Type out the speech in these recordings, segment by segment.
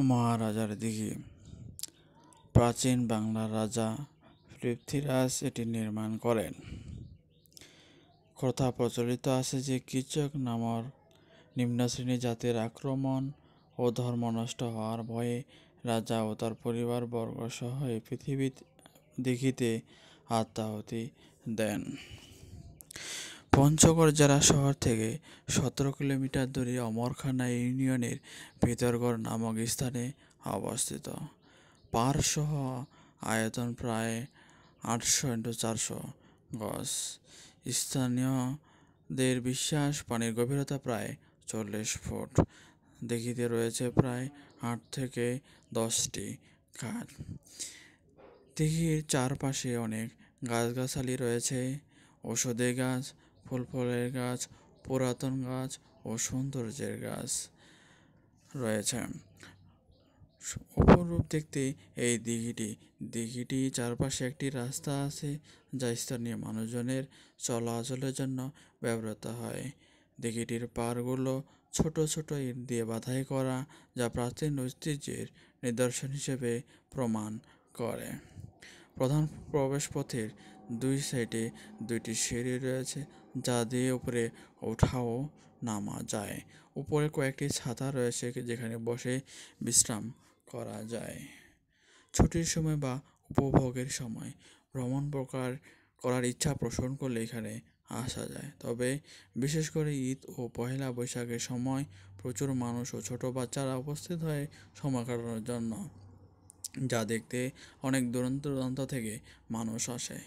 মহারাজার দিঘি। প্রাচীন বাংলার রাজা পৃথ্বীরাজ এটি নির্মাণ করেন। কথা প্রচলিত আছে যে কীচক নামক নিম্নশ্রেণী জাতির আক্রমণ ও ধর্ম নষ্ট হওয়ার ভয়ে রাজা ও তার পরিবারবর্গ সহ এই পৃথিবী দিঘিতে আত্মাহুতি দেন। পঞ্চগড় জেলা শহর থেকে 17 কিলোমিটার দূরে অমরখানা ইউনিয়নের ভিতরগড় নামক স্থানে অবস্থিত। পাহাড়সহ আয়তন প্রায় 800x400 গজ। স্থানীয়দের বিশ্বাস, পানির গভীরতা প্রায় 40 ফুট। দিঘিতে রয়েছে প্রায় 8 থেকে 10টি ঘাট। দিঘির চারপাশে অনেক গাছগাছালি রয়েছে, ঔষধি গাছ, ফুল-ফলের গাছ, পুরাতন গাছ ও সৌন্দর্যের গাছ রয়েছে। অপরূপ দেখতে এই দিঘিটি চারপাশে একটি রাস্তা আছে যা স্থানীয় মানুষজনের চলাচলের জন্য ব্যবহৃত হয়। দিঘিটির পাড়গুলো ছোট ছোট ইট দিয়ে বাধাই করা, যা প্রাচীন ঐতিহ্যের নিদর্শন হিসেবে প্রমাণ করে। প্রধান প্রবেশপথের দুই সাইডে 2টি সিঁড়ি রয়েছে যা দিয়ে উপরে ওঠা ও নামা যায়। উপরে কয়েকটি ছাতা রয়েছে যেখানে বসে বিশ্রাম করা যায়। ছুটির সময় বা উপভোগের সময় ভ্রমণ করার ইচ্ছা পোষণ করলে এখানে আসা যায়। তবে বিশেষ করে ঈদ ও পহেলা বৈশাখের সময় প্রচুর মানুষ ও ছোট বাচ্চারা উপস্থিত হয় সময় কাটানোর জন্য, যা দেখতে অনেক দূরান্ত থেকে মানুষ আসে।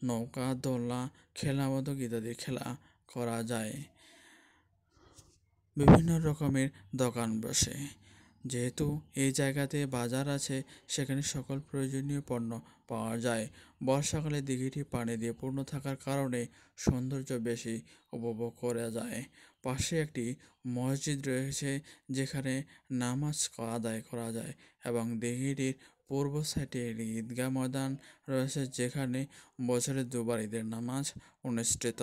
নৌকা, দোলনা, খেলাবোধক ইত্যাদি খেলা করা যায়। বিভিন্ন রকমের দোকান বসে। যেহেতু এই জায়গাতে বাজার আছে, সেখানে সকল প্রয়োজনীয় পণ্য পাওয়া যায়। বর্ষাকালে দিঘিটি পানি দিয়ে পূর্ণ থাকার কারণে সৌন্দর্য বেশি উপভোগ করা যায়। পাশে একটি মসজিদ রয়েছে যেখানে নামাজ আদায় করা যায় এবং দিঘিটির পূর্ব সাইডে একটি ঈদগাহ ময়দান রয়েছে যেখানে বছরে 2বার ঈদের নামাজ অনুষ্ঠিত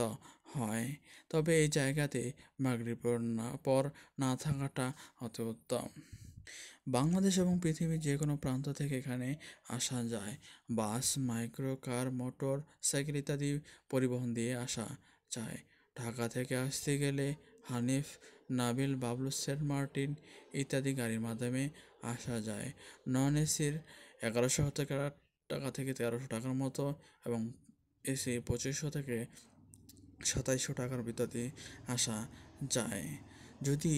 হয়। তবে এই জায়গাতে মাগরিবের পর না থাকাটা অতি উত্তম। বাংলাদেশ এবং পৃথিবীর যে কোনো প্রান্ত থেকে এখানে আসা যায়। বাস, মাইক্রো কার, মোটর সাইকেল ইত্যাদি পরিবহন দিয়ে আসা যায়। ঢাকা থেকে আসতে গেলে হানিফ, নাবিল, বাবলু, সেন্ট মার্টিন ইত্যাদি গাড়ির মাধ্যমে আসা যায়। নন এসির 1100 টাকা থেকে 1300 টাকার মতো এবং এসি 2500 থেকে 2700 টাকার ভিতরে আসা যায়। যদি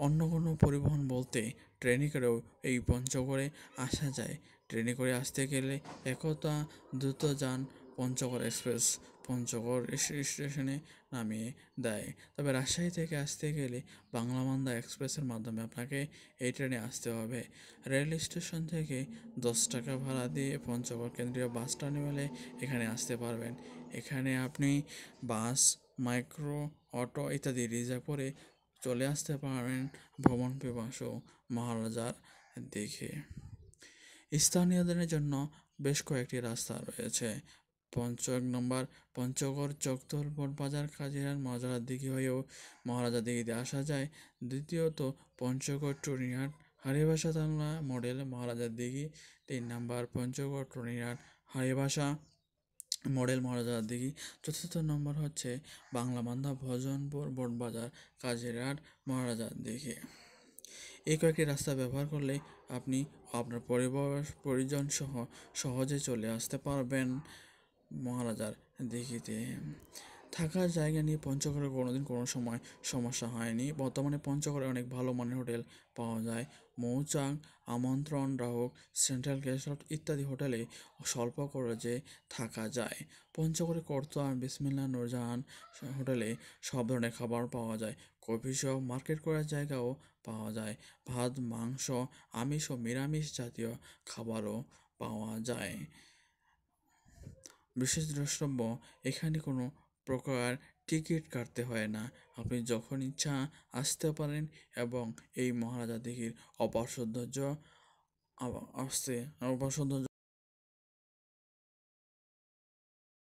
অন্য কোনো পরিবহন বলতে ট্রেনে করেও এই পঞ্চগড়ে আসা যায়। ট্রেনে করে আসতে গেলে একতা দ্রুতযান পঞ্চগড় এক্সপ্রেস পঞ্চগড় স্টেশনে নামিয়ে দেয়। তবে রাজশাহী থেকে আসতে গেলে বাংলামান্দা এক্সপ্রেসের মাধ্যমে আপনাকে এই ট্রেনে আসতে হবে। রেল স্টেশন থেকে 10 টাকা ভাড়া দিয়ে পঞ্চগড় কেন্দ্রীয় বাস টার্মিনালে এখানে আসতে পারবেন। এখানে আপনি বাস, মাইক্রো, অটো ইত্যাদি রিজার্ভ করে চলে আসতে পারবেন ভ্রমণ পিপাসু মহারাজার দিঘি। স্থানীয়দের জন্য বেশ কয়েকটি রাস্তা রয়েছে। 1 নম্বর পঞ্চগড় চকদোল বাজার কাজিরার মহারাজার দিঘি হয়েও মহারাজার দিঘিতে আসা যায়। দ্বিতীয়ত পঞ্চগড় টুনিহাট হারিভাষা টাংলা মডেল মহারাজার দিঘি। 3 নম্বর পঞ্চগড় টুনিহাট হারিভাষা মডেল মহারাজার দিঘি। চতুর্থ নম্বর হচ্ছে বাংলামান্দা ভজনপুর বোটবাজার কাজিরহাট মহারাজার দিঘি। এই কয়েকটি রাস্তা ব্যবহার করলে আপনি আপনার পরিজন সহ সহজে চলে আসতে পারবেন মহারাজার দিঘিতে। থাকার জায়গা নিয়ে পঞ্চগড়ে কোনোদিন কোনো সময় সমস্যা হয়নি। বর্তমানে পঞ্চগড়ে অনেক ভালো মানের হোটেল পাওয়া যায়। মৌচাক, আমন্ত্রণ, রাহক, সেন্ট্রাল গেস্ট হাউস ইত্যাদি হোটেলে স্বল্প খরচে থাকা যায়। পঞ্চগড়ে কর্তা, বিসমিল্লাহ, নূরজাহান হোটেলে সব ধরনের খাবার পাওয়া যায়। কফি শপ, মার্কেট করার জায়গাও পাওয়া যায়। ভাত, মাংস, আমিষ ও নিরামিষ জাতীয় খাবারও পাওয়া যায়। বিশেষ দ্রষ্টব্য, এখানে কোনো প্রকার টিকিট কাটতে হয় না। আপনি যখন ইচ্ছা আসতে পারেন এবং এই মহারাজা দিঘির অপার সৌন্দর্য